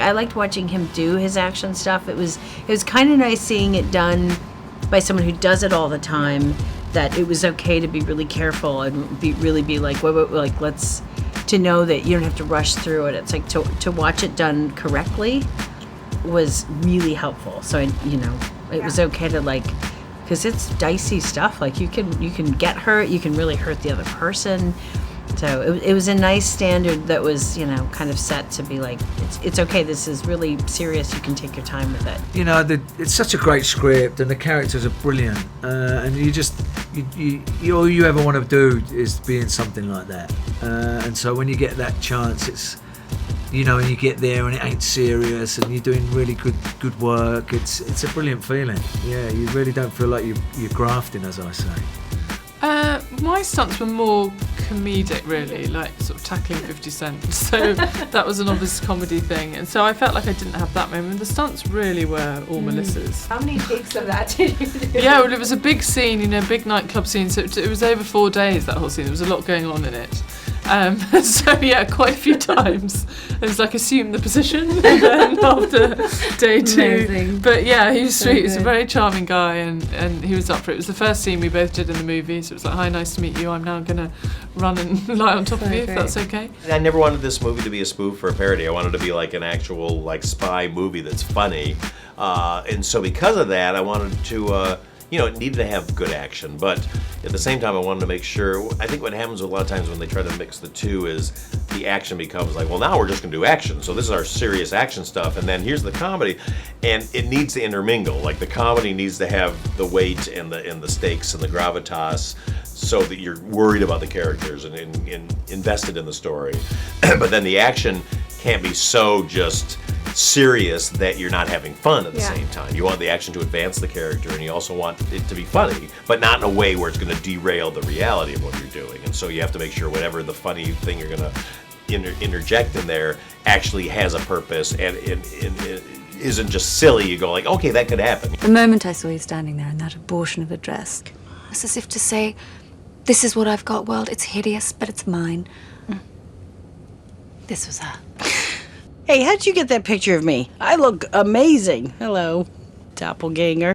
I liked watching him do his action stuff. It was kind of nice seeing it done by someone who does it all the time, that it was okay to be really careful and be like, wait, like, let's, to know that you don't have to rush through it. It's like to watch it done correctly was really helpful. So it was okay to, like, because it's dicey stuff. Like, you can get hurt, you can really hurt the other person. So it was a nice standard that was, kind of set to be like, it's okay, this is really serious, you can take your time with it. It's such a great script and the characters are brilliant. And all you ever want to do is be in something like that. And so when you get that chance, it's, and you get there and it ain't serious and you're doing really good work, it's a brilliant feeling. Yeah, you really don't feel like you're grafting, as I say. My stunts were more comedic, really, like sort of tackling 50 Cent. So that was an obvious comedy thing. And so I felt like I didn't have that moment. The stunts really were all Melissa's. How many takes of that did you do? Yeah, well, it was a big scene, big nightclub scene. So it was over 4 days, that whole scene. There was a lot going on in it. So yeah, quite a few times. It was like, assume the position, and then after day 2. Amazing. But yeah, he was So sweet. He was a good. very charming guy, and he was up for it. It was the first scene we both did in the movie, so it was like, hi, nice to meet you. I'm now going to run and lie on top of you, if that's okay. I never wanted this movie to be a spoof or a parody. I wanted to be like an actual, like, spy movie that's funny. And so because of that, I wanted to, it needed to have good action, but at the same time I wanted to make sure, I think what happens a lot of times when they try to mix the two is the action becomes like, well, now we're just going to do action, so this is our serious action stuff, and then here's the comedy, and it needs to intermingle. Like, the comedy needs to have the weight and the stakes and the gravitas, so that you're worried about the characters and invested in the story. But then the action can't be so just serious that you're not having fun at the same time. You want the action to advance the character, and you also want it to be funny, but not in a way where it's going to derail the reality of what you're doing. And so you have to make sure whatever the funny thing you're going to interject in there actually has a purpose and isn't just silly. You go like, okay, that could happen. The moment I saw you standing there in that abortion of a dress, it's as if to say, this is what I've got, world. It's hideous, but it's mine. This was her. Hey, how'd you get that picture of me? I look amazing. Hello, doppelganger.